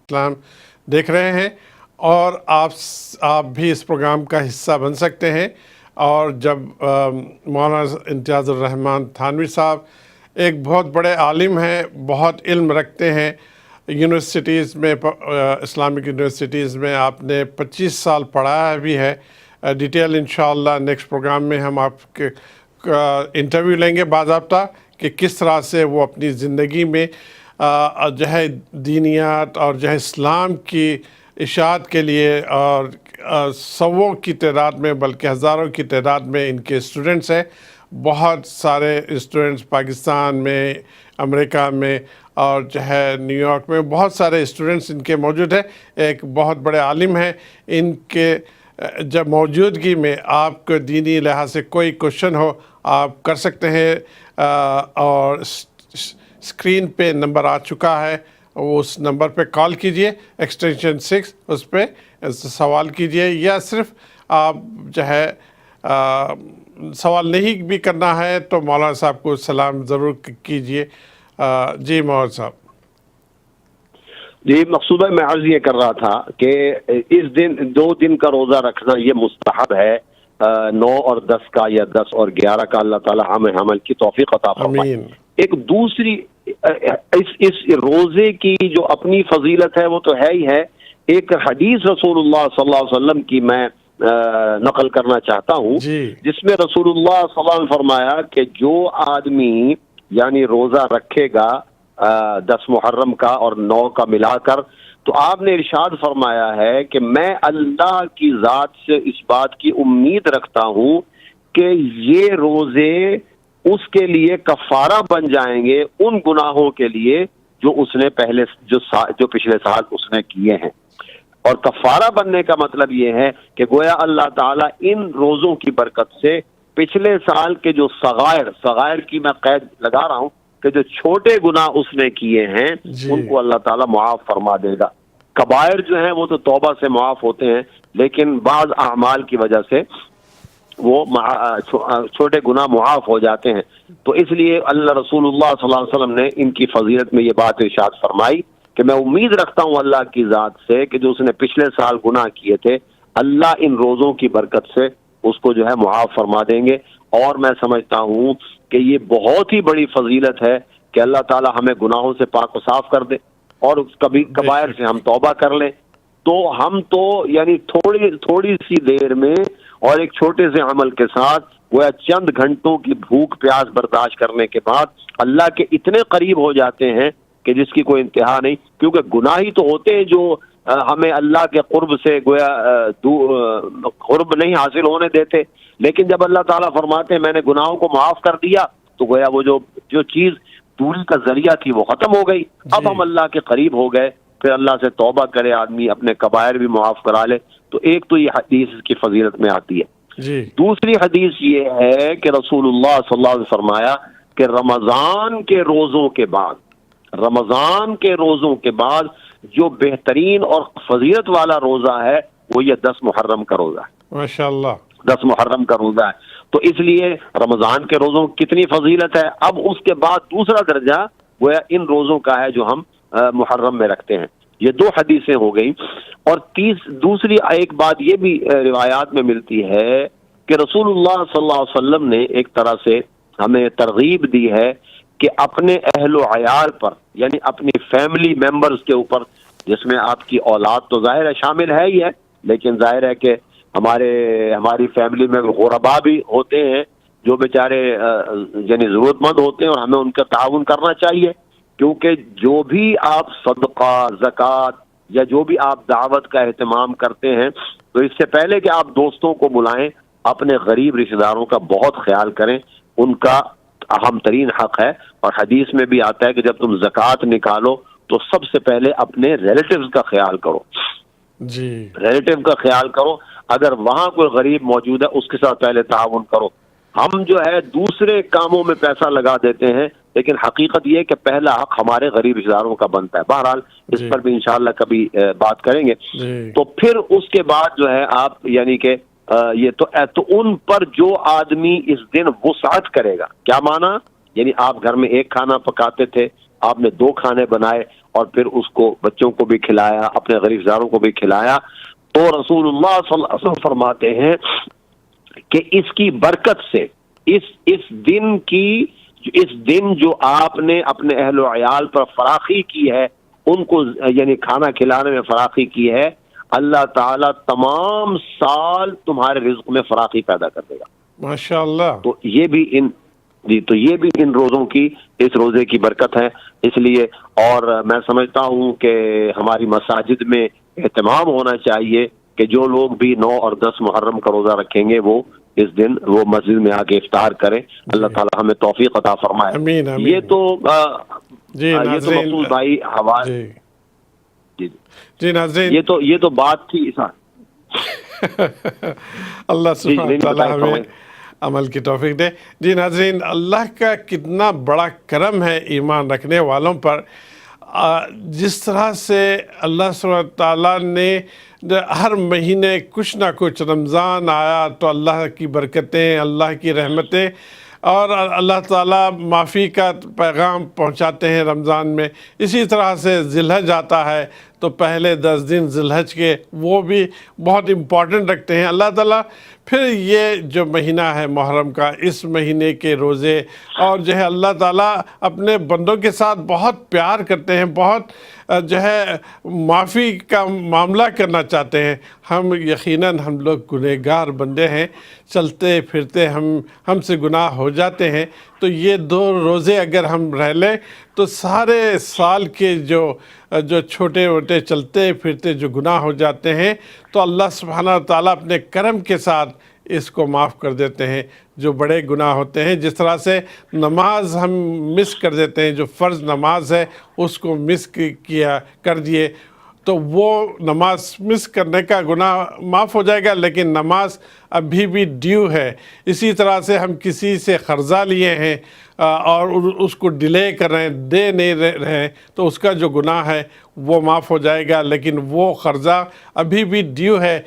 اسلام دیکھ رہے ہیں، اور آپ بھی اس پروگرام کا حصہ بن سکتے ہیں۔ اور جب مولانا امتیاز الرحمن تھانوی صاحب ایک بہت بڑے عالم ہیں، بہت علم رکھتے ہیں، یونیورسٹیز میں اسلامک یونیورسٹیز میں آپ نے 25 سال پڑھایا بھی ہے. ڈیٹیل انشاءاللہ نیکسٹ پروگرام میں ہم آپ کے انٹرویو لیں گے باضابطہ کہ کس طرح سے وہ اپنی زندگی میں جو ہے دینیات اور جو ہے اسلام کی اشاعت کے لیے اور سووں کی تعداد میں بلکہ ہزاروں کی تعداد میں ان کے اسٹوڈنٹس ہیں. بہت سارے اسٹوڈنٹس پاکستان میں، امریکہ میں اور جو ہے نیو یارک میں بہت سارے اسٹوڈنٹس ان کے موجود ہیں. ایک بہت بڑے عالم ہیں. ان کے جب موجودگی میں آپ کو دینی لحاظ سے کوئی کوشچن ہو آپ کر سکتے ہیں، اور اسکرین پہ نمبر آ چکا ہے، اس نمبر پہ کال کیجئے ایکسٹینشن 6، اس پہ سوال کیجئے، یا صرف آپ جو ہے سوال نہیں بھی کرنا ہے تو مولانا صاحب کو سلام ضرور کیجئے. جی مولانا صاحب. جی مقصود ہے، میں عرض یہ کر رہا تھا کہ اس دن 2 دن کا روزہ رکھنا یہ مستحب ہے، 9 اور 10 کا یا 10 اور 11 کا. اللہ تعالی ہمیں عمل کی توفیق عطا فرمائے. آمین. ایک دوسری اس روزے کی جو اپنی فضیلت ہے وہ تو ہے ہی ہے. ایک حدیث رسول اللہ صلی اللہ علیہ وسلم کی میں نقل کرنا چاہتا ہوں، جس میں رسول اللہ صلی اللہ علیہ وسلم فرمایا کہ جو آدمی یعنی روزہ رکھے گا 10 محرم کا اور 9 کا ملا کر، تو آپ نے ارشاد فرمایا ہے کہ میں اللہ کی ذات سے اس بات کی امید رکھتا ہوں کہ یہ روزے اس کے لیے کفارہ بن جائیں گے ان گناہوں کے لیے جو اس نے پہلے جو پچھلے سال اس نے کیے ہیں. اور کفارہ بننے کا مطلب یہ ہے کہ گویا اللہ تعالیٰ ان روزوں کی برکت سے پچھلے سال کے جو صغائر کی میں قید لگا رہا ہوں کہ جو چھوٹے گناہ اس نے کیے ہیں ان کو اللہ تعالیٰ معاف فرما دے گا. کبائر جو ہیں وہ تو توبہ سے معاف ہوتے ہیں، لیکن بعض اعمال کی وجہ سے وہ چھوٹے گناہ معاف ہو جاتے ہیں. تو اس لیے اللہ رسول اللہ صلی اللہ علیہ وسلم نے ان کی فضیلت میں یہ بات ارشاد فرمائی کہ میں امید رکھتا ہوں اللہ کی ذات سے کہ جو اس نے پچھلے سال گناہ کیے تھے اللہ ان روزوں کی برکت سے اس کو جو ہے معاف فرما دیں گے. اور میں سمجھتا ہوں کہ یہ بہت ہی بڑی فضیلت ہے کہ اللہ تعالی ہمیں گناہوں سے پاک و صاف کر دے اور کبھی کبائر سے ہم توبہ کر لیں. تو ہم تو یعنی تھوڑی سی دیر میں اور ایک چھوٹے سے عمل کے ساتھ گویا چند گھنٹوں کی بھوک پیاس برداشت کرنے کے بعد اللہ کے اتنے قریب ہو جاتے ہیں کہ جس کی کوئی انتہا نہیں. کیونکہ گناہ ہی تو ہوتے ہیں جو ہمیں اللہ کے قرب سے گویا قرب نہیں حاصل ہونے دیتے. لیکن جب اللہ تعالیٰ فرماتے ہیں میں نے گناہوں کو معاف کر دیا تو گویا وہ جو چیز دوری کا ذریعہ تھی وہ ختم ہو گئی. اب ہم اللہ کے قریب ہو گئے. پھر اللہ سے توبہ کرے آدمی، اپنے کبائر بھی معاف کرا لے. تو ایک تو یہ حدیث کی فضیلت میں آتی ہے. دوسری حدیث یہ ہے کہ رسول اللہ صلی اللہ علیہ وسلم فرمایا کہ رمضان کے روزوں کے بعد جو بہترین اور فضیلت والا روزہ ہے وہ یہ 10 محرم کا روزہ ہے. ماشاءاللہ 10 محرم کا روزہ ہے. تو اس لیے رمضان کے روزوں کی کتنی فضیلت ہے. اب اس کے بعد دوسرا درجہ وہ ان روزوں کا ہے جو ہم محرم میں رکھتے ہیں. یہ 2 حدیثیں ہو گئی. اور دوسری ایک بات یہ بھی روایات میں ملتی ہے کہ رسول اللہ صلی اللہ علیہ وسلم نے ایک طرح سے ہمیں ترغیب دی ہے کہ اپنے اہل و عیال پر یعنی اپنی فیملی ممبرز کے اوپر، جس میں آپ کی اولاد تو ظاہر ہے شامل ہے ہی ہے، لیکن ظاہر ہے کہ ہماری فیملی میں غربا بھی ہوتے ہیں جو بیچارے یعنی ضرورت مند ہوتے ہیں اور ہمیں ان کا تعاون کرنا چاہیے. کیونکہ جو بھی آپ صدقہ، زکوٰۃ یا جو بھی آپ دعوت کا اہتمام کرتے ہیں تو اس سے پہلے کہ آپ دوستوں کو بلائیں اپنے غریب رشتہ داروں کا بہت خیال کریں. ان کا اہم ترین حق ہے. اور حدیث میں بھی آتا ہے کہ جب تم زکوٰۃ نکالو تو سب سے پہلے اپنے ریلیٹیوز کا خیال کرو. ریلیٹیو کا خیال کرو. اگر وہاں کوئی غریب موجود ہے اس کے ساتھ پہلے تعاون کرو. ہم جو ہے دوسرے کاموں میں پیسہ لگا دیتے ہیں لیکن حقیقت یہ کہ پہلا حق ہمارے غریب رشتہ داروں کا بنتا ہے. بہرحال اس پر بھی انشاءاللہ کبھی بات کریں گے. تو پھر اس کے بعد جو ہے آپ یعنی کہ یہ تو ان پر جو آدمی اس دن وسعت کرے گا. کیا مانا؟ یعنی آپ گھر میں ایک کھانا پکاتے تھے، آپ نے 2 کھانے بنائے اور پھر اس کو بچوں کو بھی کھلایا، اپنے غریب داروں کو بھی کھلایا. تو رسول اللہ صلی اللہ علیہ وسلم فرماتے ہیں کہ اس کی برکت سے اس دن جو آپ نے اپنے اہل و عیال پر فراخی کی ہے، ان کو یعنی کھانا کھلانے میں فراخی کی ہے، اللہ تعالیٰ تمام سال تمہارے رزق میں فراخی پیدا کر دے گا ماشاء اللہ. تو یہ بھی ان روزوں کی، اس روزے کی برکت ہے. اس لیے اور میں سمجھتا ہوں کہ ہماری مساجد میں اہتمام ہونا چاہیے کہ جو لوگ بھی 9 اور 10 محرم کا روزہ رکھیں گے وہ اس دن وہ مسجد میں آ کے افطار کریں. اللہ تعالیٰ ہمیں توفیق عطا فرمائے. امین امین. یہ تو جی ناظرین، مقصود بھائی جی ناظرین، یہ تو بات تھی. اللہ سبحانہ تعالیٰ ہمیں عمل کی توفیق دے. جی ناظرین، اللہ کا کتنا بڑا کرم ہے ایمان رکھنے والوں پر. جس طرح سے اللہ سبحانہ تعالیٰ نے ہر مہینے کچھ نہ کچھ، رمضان آیا تو اللہ کی برکتیں، اللہ کی رحمتیں، اور اللہ تعالیٰ معافی کا پیغام پہنچاتے ہیں رمضان میں. اسی طرح سے ذی الحج آتا ہے تو پہلے 10 دن ذی الحج کے وہ بھی بہت امپورٹنٹ رکھتے ہیں اللہ تعالیٰ. پھر یہ جو مہینہ ہے محرم کا، اس مہینے کے روزے، اور جو ہے اللہ تعالیٰ اپنے بندوں کے ساتھ بہت پیار کرتے ہیں، بہت جو ہے معافی کا معاملہ کرنا چاہتے ہیں. ہم یقیناً ہم لوگ گنہگار بندے ہیں، چلتے پھرتے ہم سے گناہ ہو جاتے ہیں. تو یہ 2 روزے اگر ہم رہ لیں تو سارے سال کے جو چھوٹے موٹے چلتے پھرتے جو گناہ ہو جاتے ہیں تو اللہ سبحانہ تعالیٰ اپنے کرم کے ساتھ اس کو معاف کر دیتے ہیں. جو بڑے گناہ ہوتے ہیں، جس طرح سے نماز ہم مس کر دیتے ہیں، جو فرض نماز ہے اس کو مس کر دیے تو وہ نماز مس کرنے کا گناہ معاف ہو جائے گا، لیکن نماز ابھی بھی ڈیو ہے. اسی طرح سے ہم کسی سے قرضہ لیے ہیں اور اس کو ڈیلے کر رہے ہیں، دے نہیں رہے، تو اس کا جو گناہ ہے وہ معاف ہو جائے گا، لیکن وہ قرضہ ابھی بھی ڈیو ہے.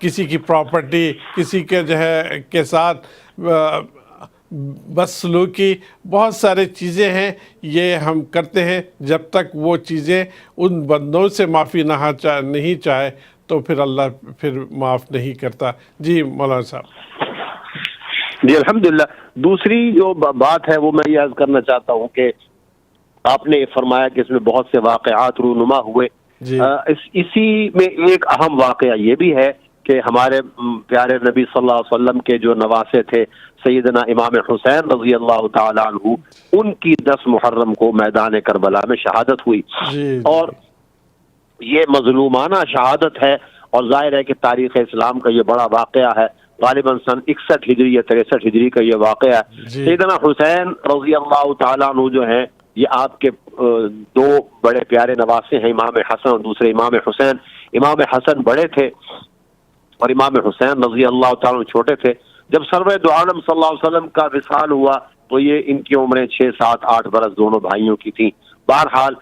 کسی کی پراپرٹی، کسی کے جو ہے کے ساتھ بدسلوکی، بہت سارے چیزیں ہیں یہ ہم کرتے ہیں. جب تک وہ چیزیں ان بندوں سے معافی نہیں چاہے تو پھر اللہ پھر معاف نہیں کرتا. جی مولانا صاحب. جی الحمدللہ. دوسری جو بات ہے وہ میں یہ عرض کرنا چاہتا ہوں کہ آپ نے فرمایا کہ اس میں بہت سے واقعات رونما ہوئے. اسی میں ایک اہم واقعہ یہ بھی ہے کہ ہمارے پیارے نبی صلی اللہ علیہ وسلم کے جو نواسے تھے سیدنا امام حسین رضی اللہ تعالیٰ عنہ، ان کی 10 محرم کو میدان کربلا میں شہادت ہوئی. اور یہ مظلومانہ شہادت ہے اور ظاہر ہے کہ تاریخ اسلام کا یہ بڑا واقعہ ہے. غالباً سن 61 ہجری یا 63 ہجری کا یہ واقعہ ہے. سیدنا حسین رضی اللہ تعالیٰ عنہ جو ہیں یہ آپ کے 2 بڑے پیارے نواسے ہیں، امام حسن اور دوسرے امام حسین. امام حسن بڑے تھے اور امام حسین رضی اللہ تعالیٰ عنہ چھوٹے تھے. جب سرور دو عالم صلی اللہ علیہ وسلم کا وصال ہوا تو یہ ان کی عمریں 6 7 8 برس دونوں بھائیوں کی تھیں. بہرحال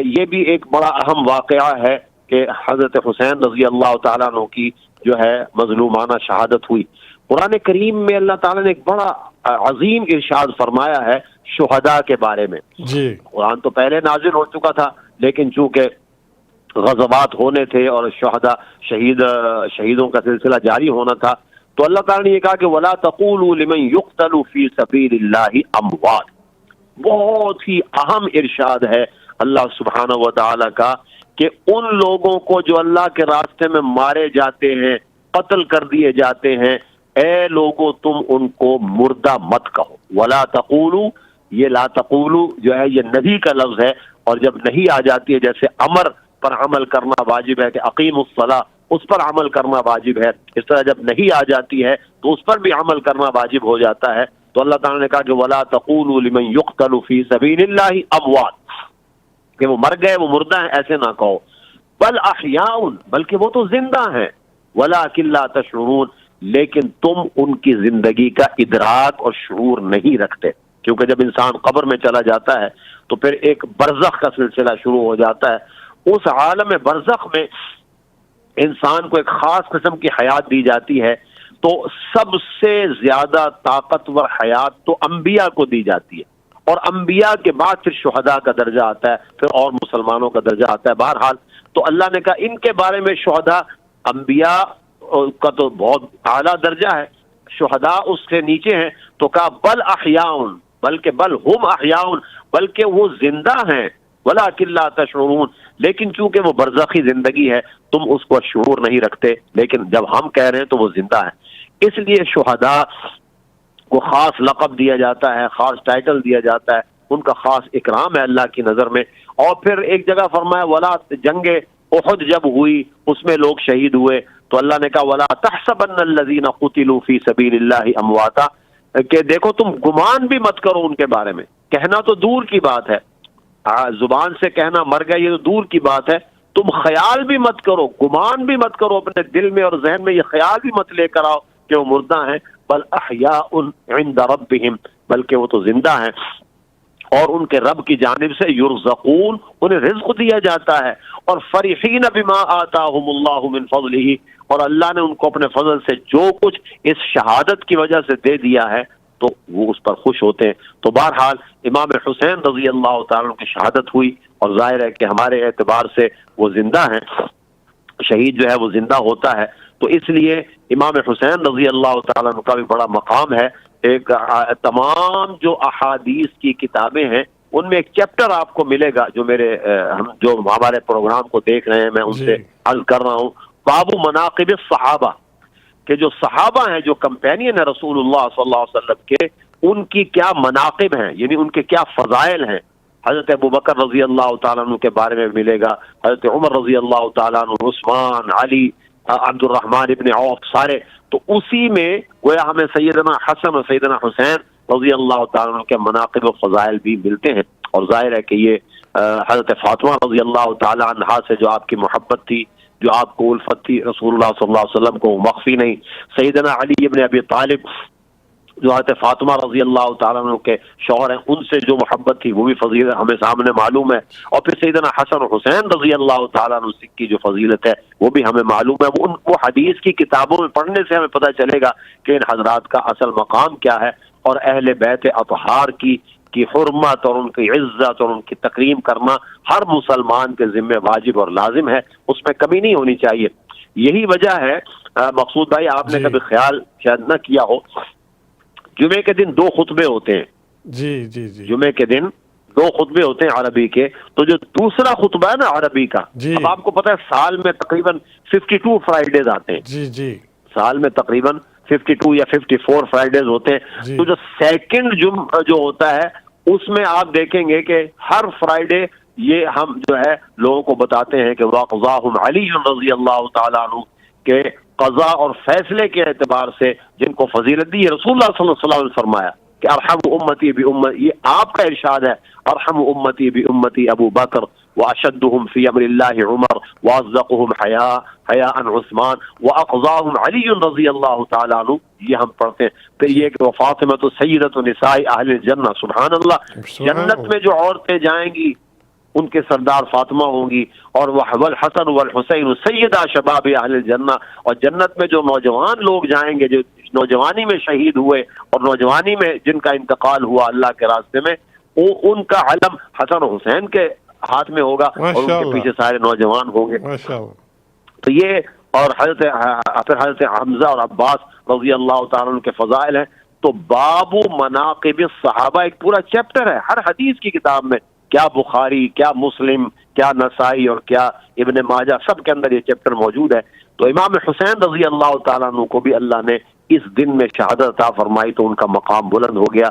یہ بھی ایک بڑا اہم واقعہ ہے کہ حضرت حسین رضی اللہ تعالیٰ عنہ کی جو ہے مظلومانہ شہادت ہوئی. قرآن کریم میں اللہ تعالیٰ نے ایک بڑا عظیم ارشاد فرمایا ہے شہداء کے بارے میں. قرآن تو پہلے نازل ہو چکا تھا، لیکن چونکہ غزوات ہونے تھے اور شہیدوں کا سلسلہ جاری ہونا تھا تو اللہ تعالیٰ نے یہ کہا کہ وَلَا تَقُولُوا لِمَنْ يُقْتَلُ فِي سَبِيلِ اللَّهِ أَمْوَاتٌ. بہت ہی اہم ارشاد ہے اللہ سبحانہ و تعالیٰ کا کہ ان لوگوں کو جو اللہ کے راستے میں مارے جاتے ہیں، قتل کر دیے جاتے ہیں، اے لوگوں تم ان کو مردہ مت کہو. وَلَا تَقُولُوا، یہ لا تقولوا جو ہے یہ نبی کا لفظ ہے، اور جب نہیں آ جاتی ہے جیسے امر پر عمل کرنا واجب ہے کہ اقیم الصلاۃ، اس پر عمل کرنا واجب ہے، اس طرح جب نہیں آ جاتی ہے تو اس پر بھی عمل کرنا واجب ہو جاتا ہے. تو اللہ تعالیٰ نے کہا کہ وَلَا تَقُولُوا لِمَنْ يُقْتَلُ فِي سَبِيلِ اللَّهِ أَمْوَاتٌ، کہ وہ مر گئے، وہ مردہ ہیں، ایسے نہ کہو. بل احیاء، بلکہ وہ تو زندہ ہیں. وَلَٰكِن لَا تَشْعُرُونَ، لیکن تم ان کی زندگی کا ادراک اور شعور نہیں رکھتے. کیونکہ جب انسان قبر میں چلا جاتا ہے تو پھر ایک برزخ کا سلسلہ شروع ہو جاتا ہے. اس عالم برزخ میں انسان کو ایک خاص قسم کی حیات دی جاتی ہے. تو سب سے زیادہ طاقتور حیات تو انبیاء کو دی جاتی ہے، اور انبیاء کے بعد پھر شہداء کا درجہ آتا ہے، پھر اور مسلمانوں کا درجہ آتا ہے. بہرحال تو اللہ نے کہا ان کے بارے میں شہداء، انبیاء کا تو بہت اعلیٰ درجہ ہے، شہداء اس سے نیچے ہیں، تو کہا بل احیاؤن، بلکہ بل ہم احیاؤن، بلکہ وہ زندہ ہیں، ولکن لا تشعرون، لیکن چونکہ وہ برزخی زندگی ہے تم اس کو شعور نہیں رکھتے، لیکن جب ہم کہہ رہے ہیں تو وہ زندہ ہے۔ اس لیے شہداء کو خاص لقب دیا جاتا ہے، خاص ٹائٹل دیا جاتا ہے، ان کا خاص اکرام ہے اللہ کی نظر میں۔ اور پھر ایک جگہ فرمایا ولا، جنگ احد جب ہوئی اس میں لوگ شہید ہوئے تو اللہ نے کہا ولا تحسبن الذین قتلوا فی سبیل اللہ امواتا، کہ دیکھو تم گمان بھی مت کرو ان کے بارے میں، کہنا تو دور کی بات ہے، زبان سے کہنا مر گئے یہ تو دور کی بات ہے، تم خیال بھی مت کرو، گمان بھی مت کرو اپنے دل میں اور ذہن میں، یہ خیال بھی مت لے کر آؤ کہ وہ مردہ ہیں، بل احیاء عند ربہم، بلکہ وہ تو زندہ ہیں اور ان کے رب کی جانب سے یرزقون، انہیں رزق دیا جاتا ہے، اور فرحین بما آتاہم اللہ من فضلہ، اور اللہ نے ان کو اپنے فضل سے جو کچھ اس شہادت کی وجہ سے دے دیا ہے تو وہ اس پر خوش ہوتے ہیں۔ تو بہرحال امام حسین رضی اللہ تعالیٰ عنہ کی شہادت ہوئی، اور ظاہر ہے کہ ہمارے اعتبار سے وہ زندہ ہیں، شہید جو ہے وہ زندہ ہوتا ہے، تو اس لیے امام حسین رضی اللہ تعالیٰ عنہ کا بھی بڑا مقام ہے۔ ایک تمام جو احادیث کی کتابیں ہیں ان میں ایک چیپٹر آپ کو ملے گا، جو جو ہمارے پروگرام کو دیکھ رہے ہیں میں ان سے عرض کر رہا ہوں، باب مناقب الصحابہ، کہ جو صحابہ ہیں، جو کمپینین ہیں رسول اللہ صلی اللہ علیہ وسلم کے، ان کی کیا مناقب ہیں، یعنی ان کے کیا فضائل ہیں۔ حضرت ابوبکر رضی اللہ تعالیٰ عنہ کے بارے میں ملے گا، حضرت عمر رضی اللہ تعالیٰ عنہ، عثمان، علی، عبد الرحمن ابن عوف، سارے، تو اسی میں گویا ہمیں سیدنا حسن اور سیدنا حسین رضی اللہ تعالیٰ عنہ کے مناقب و فضائل بھی ملتے ہیں۔ اور ظاہر ہے کہ یہ حضرت فاطمہ رضی اللہ تعالیٰ عنہا سے جو آپ کی محبت تھی، جو آپ کو الفت تھی، رسول اللہ صلی اللہ علیہ وسلم کو مخفی نہیں۔ سیدنا علی ابن ابی طالب جو حضرت فاطمہ رضی اللہ تعالیٰ عنہ کے شوہر ہیں، ان سے جو محبت تھی وہ بھی فضیلت ہمیں سامنے معلوم ہے۔ اور پھر سیدنا حسن و حسین رضی اللہ تعالیٰ عنہ کی جو فضیلت ہے وہ بھی ہمیں معلوم ہے۔ وہ حدیث کی کتابوں میں پڑھنے سے ہمیں پتہ چلے گا کہ ان حضرات کا اصل مقام کیا ہے، اور اہل بیت اطہار کی حرمت اور ان کی عزت اور ان کی تکریم کرنا ہر مسلمان کے ذمہ واجب اور لازم ہے، اس میں کمی نہیں ہونی چاہیے۔ یہی وجہ ہے مقصود بھائی، آپ نے کبھی خیال شاید نہ کیا ہو، جمعے کے دن 2 خطبے ہوتے ہیں، جی جمعے کے دن 2 خطبے ہوتے ہیں عربی کے، تو جو دوسرا خطبہ ہے نا عربی کا، اب آپ کو پتہ ہے سال میں تقریباً 52 فرائیڈیز آتے ہیں، سال میں تقریباً 52 یا 54 فرائیڈیز ہوتے ہیں، تو جو سیکنڈ جو ہوتا ہے اس میں آپ دیکھیں گے کہ ہر فرائیڈے یہ ہم جو ہے لوگوں کو بتاتے ہیں کہ وَقَضَاهُمْ عَلِيٌّ رضی اللہ تعالیٰ عنہ، کہ قضاء اور فیصلے کے اعتبار سے جن کو فضیلت دی ہے، رسول اللہ صلی اللہ علیہ وسلم نے فرمایا کہ ارحم امتی بامتی، یہ آپ کا ارشاد ہے، ارحم امتی بامتی ابو بکر واشدهم فی امر اللہ عمر واصدقهم حیاء عثمان واقضاهم علی رضی اللہ تعالیٰ عنہ، یہ ہم پڑھتے ہیں۔ پھر یہ کہ فاطمہ سیدۃ نساء اہل الجنہ، سبحان اللہ، جنت میں جو عورتیں جائیں گی ان کے سردار فاطمہ ہوں گی، اور والحسن والحسین سیدہ شباب اہل الجنہ، اور جنت میں جو نوجوان لوگ جائیں گے جو نوجوانی میں شہید ہوئے اور نوجوانی میں جن کا انتقال ہوا اللہ کے راستے میں، وہ ان کا علم حسن و حسین کے ہاتھ میں ہوگا اور ان کے پیچھے سارے نوجوان ہوں گے۔ تو یہ، اور پھر حضرت حمزہ اور عباس رضی اللہ تعالیٰ عنہ کے فضائل ہیں۔ تو باب مناقب الصحابہ ایک پورا چیپٹر ہے ہر حدیث کی کتاب میں، کیا بخاری، کیا مسلم، کیا نسائی اور کیا ابن ماجہ، سب کے اندر یہ چیپٹر موجود ہے۔ تو امام حسین رضی اللہ تعالیٰ عنہ کو بھی اللہ نے اس دن میں شہادت عطا فرمائی تو ان کا مقام بلند ہو گیا۔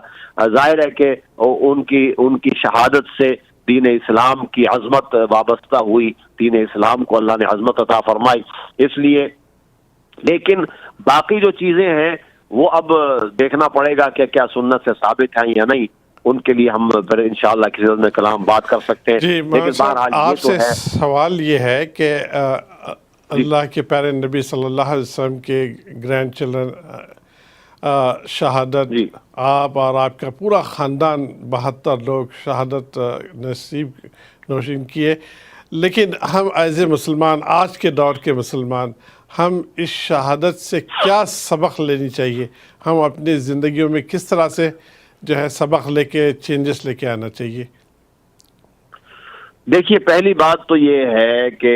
ظاہر ہے کہ ان کی شہادت سے دین اسلام کی عظمت وابستہ ہوئی، دین اسلام کو اللہ نے عظمت عطا فرمائی، اس لیے۔ لیکن باقی جو چیزیں ہیں وہ اب دیکھنا پڑے گا کہ کیا سنت سے ثابت ہیں یا نہیں، ان کے لیے ہم پھر انشاءاللہ کسی وقت میں کلام بات کر سکتے ہیں۔ جی، لیکن آپ سے سوال یہ ہے کہ اللہ کے پیارے نبی صلی اللہ علیہ وسلم کے گرینڈ چلڈرن شہادت، آپ اور آپ کا پورا خاندان 72 لوگ شہادت نصیب نوشین کیے، لیکن ہم ایز اے مسلمان، آج کے دور کے مسلمان، ہم اس شہادت سے کیا سبق لینی چاہیے؟ ہم اپنی زندگیوں میں کس طرح سے جو ہے سبق لے کے چینجز لے کے آنا چاہیے؟ دیکھیے، پہلی بات تو یہ ہے کہ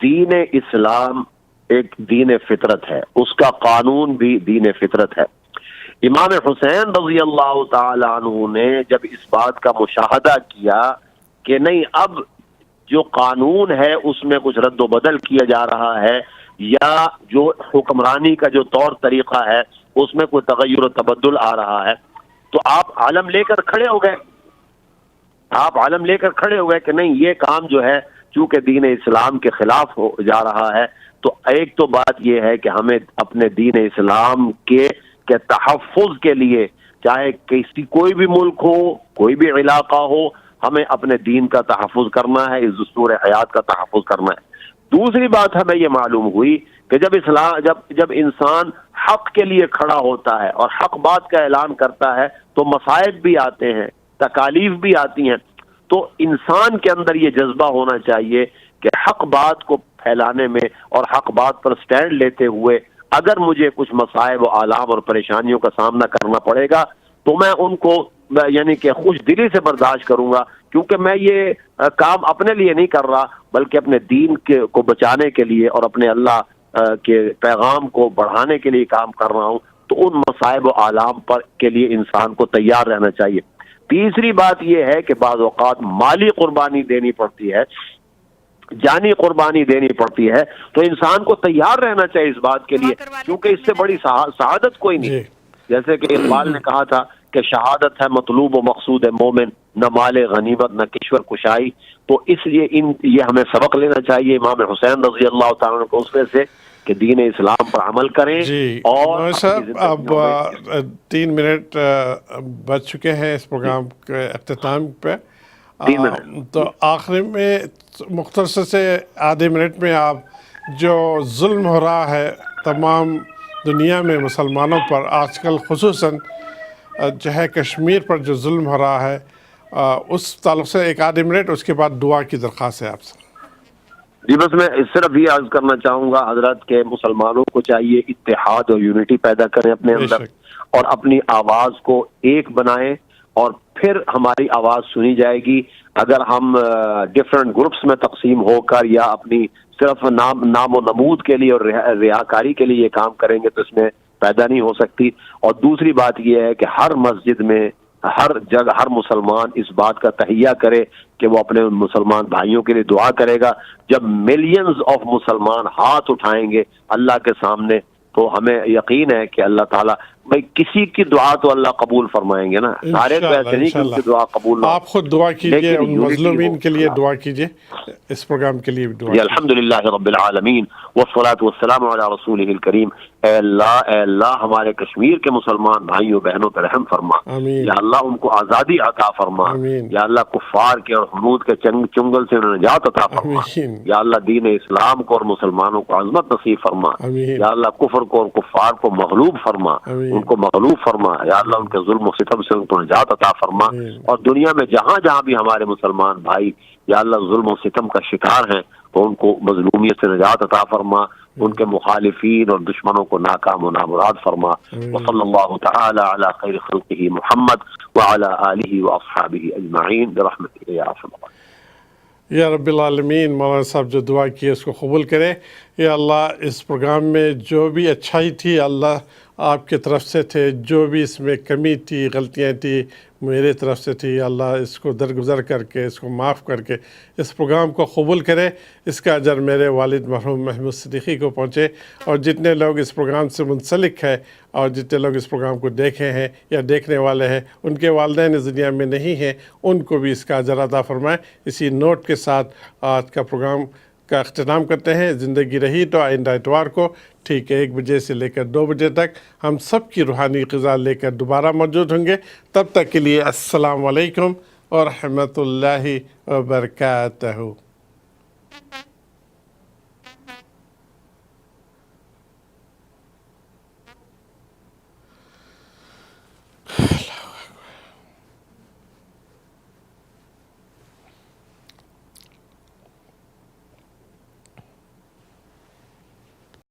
دین اسلام ایک دین فطرت ہے، اس کا قانون بھی دین فطرت ہے۔ امام حسین رضی اللہ تعالی عنہ نے جب اس بات کا مشاہدہ کیا کہ نہیں، اب جو قانون ہے اس میں کچھ رد و بدل کیا جا رہا ہے، یا جو حکمرانی کا جو طور طریقہ ہے اس میں کوئی تغیر و تبدل آ رہا ہے، تو آپ علم لے کر کھڑے ہو گئے، آپ علم لے کر کھڑے ہو گئے کہ نہیں، یہ کام جو ہے چونکہ دین اسلام کے خلاف ہو جا رہا ہے۔ تو ایک تو بات یہ ہے کہ ہمیں اپنے دین اسلام کے تحفظ کے لیے، چاہے کوئی بھی ملک ہو، کوئی بھی علاقہ ہو، ہمیں اپنے دین کا تحفظ کرنا ہے، اس دستور حیات کا تحفظ کرنا ہے۔ دوسری بات ہمیں یہ معلوم ہوئی کہ جب انسان حق کے لیے کھڑا ہوتا ہے اور حق بات کا اعلان کرتا ہے تو مصائب بھی آتے ہیں، تکالیف بھی آتی ہیں، تو انسان کے اندر یہ جذبہ ہونا چاہیے کہ حق بات کو پھیلانے میں اور حق بات پر سٹینڈ لیتے ہوئے اگر مجھے کچھ مصائب و آلام اور پریشانیوں کا سامنا کرنا پڑے گا تو میں ان کو یعنی کہ خوش دلی سے برداشت کروں گا، کیونکہ میں یہ کام اپنے لیے نہیں کر رہا بلکہ اپنے دین کو بچانے کے لیے اور اپنے اللہ کے پیغام کو بڑھانے کے لیے کام کر رہا ہوں۔ تو ان مصائب و آلام پر کے لیے انسان کو تیار رہنا چاہیے۔ تیسری بات یہ ہے کہ بعض اوقات مالی قربانی دینی پڑتی ہے، جانی قربانی دینی پڑتی ہے، تو انسان کو تیار رہنا چاہیے اس بات کے لیے، کیونکہ اس سے بڑی سعادت کوئی نہیں۔ جیسے کہ اقبال نے کہا تھا کہ شہادت ہے مطلوب و مقصود ہے مومن، نہ مال غنیمت نہ کشور کشائی۔ تو اس لیے یہ ہمیں سبق لینا چاہیے امام حسین رضی اللہ تعالیٰ عنہ کو اس میں سے کہ دین اسلام پر عمل کریں۔ اور صاحب اب 3 منٹ بچ چکے ہیں اس پروگرام کے اختتام پہ، تو آخر میں مختصر سے آدھے منٹ میں آپ جو ظلم ہو رہا ہے تمام دنیا میں مسلمانوں پر آج کل، خصوصاً جو ہے کشمیر پر جو ظلم ہو رہا ہے، اس تعلق سے ایک آدھے منٹ، اس کے بعد دعا کی درخواست ہے آپ سے۔ جی بس میں صرف یہ عرض کرنا چاہوں گا حضرت کہ مسلمانوں کو چاہیے اتحاد اور یونٹی پیدا کریں اپنے اندر، اور اپنی آواز کو ایک بنائیں، اور پھر ہماری آواز سنی جائے گی۔ اگر ہم ڈفرینٹ گروپس میں تقسیم ہو کر یا اپنی صرف نام و نمود کے لیے اور ریاکاری کے لیے یہ کام کریں گے تو اس میں پیدا نہیں ہو سکتی۔ اور دوسری بات یہ ہے کہ ہر مسجد میں، ہر جگہ، ہر مسلمان اس بات کا تہیہ کرے کہ وہ اپنے مسلمان بھائیوں کے لیے دعا کرے گا۔ جب ملینز آف مسلمان ہاتھ اٹھائیں گے اللہ کے سامنے تو ہمیں یقین ہے کہ اللہ تعالیٰ، بھائی کسی کی دعا تو اللہ قبول فرمائیں گے نا، سارے تو ایسے نہیں کہ ان کی دعا قبول نہ ہو۔ آپ خود دعا کیجئے، ان مظلومین کے لیے دعا کیجئے، اس پروگرام کے لیے بھی دعا کیجئے۔ الحمدللہ رب العالمین والصلاة والسلام علی رسولہ الکریم۔ اے اللہ ہمارے کشمیر کے مسلمان بھائیوں بہنوں پر رحم فرما، یا اللہ ان کو آزادی عطا فرما، یا اللہ کفار کے اور حنود کے چنگل سے نجات عطا فرما، یا اللہ دین اسلام کو اور مسلمانوں کو عظمت نصیب فرما، یا اللہ کفر کو اور کفار کو مغلوب فرما، ان کو مغلوب فرما، یا اللہ ان کے ظلم و ستم سے ان کو نجات عطا فرما، اور دنیا میں جہاں جہاں بھی ہمارے مسلمان بھائی یا اللہ ظلم و ستم کا شکار ہیں تو ان کو مظلومیت سے نجات عطا فرما، ان کے مخالفین اور دشمنوں کو ناکام و نامراد فرما۔ وصلی اللہ تعالی علی خیر خلقہ محمد وعلی آلہ واصحابہ اجمعین برحمتہ یا ارحم الراحمین۔ یا رب العالمین، مولانا صاحب جو دعا کی ہے اس کو قبول کرے۔ یا اللہ اس پروگرام میں جو بھی اچھائی تھی اللہ آپ کی طرف سے تھے، جو بھی اس میں کمی تھی، غلطیاں تھی میرے طرف سے تھی، اللہ اس کو درگزر کر کے، اس کو معاف کر کے اس پروگرام کو قبول کرے۔ اس کا اجر میرے والد مرحوم محمود صدیقی کو پہنچے، اور جتنے لوگ اس پروگرام سے منسلک ہیں اور جتنے لوگ اس پروگرام کو دیکھے ہیں یا دیکھنے والے ہیں، ان کے والدین اس دنیا میں نہیں ہیں، ان کو بھی اس کا اجر عطا فرمائے۔ اسی نوٹ کے ساتھ آج کا پروگرام کا اختتام کرتے ہیں۔ زندگی رہی تو آئندہ اتوار کو ٹھیک 1 بجے سے لے کر 2 بجے تک ہم سب کی روحانی غذا لے کر دوبارہ موجود ہوں گے۔ تب تک کے لیے السلام علیکم ورحمۃ اللہ وبرکاتہ۔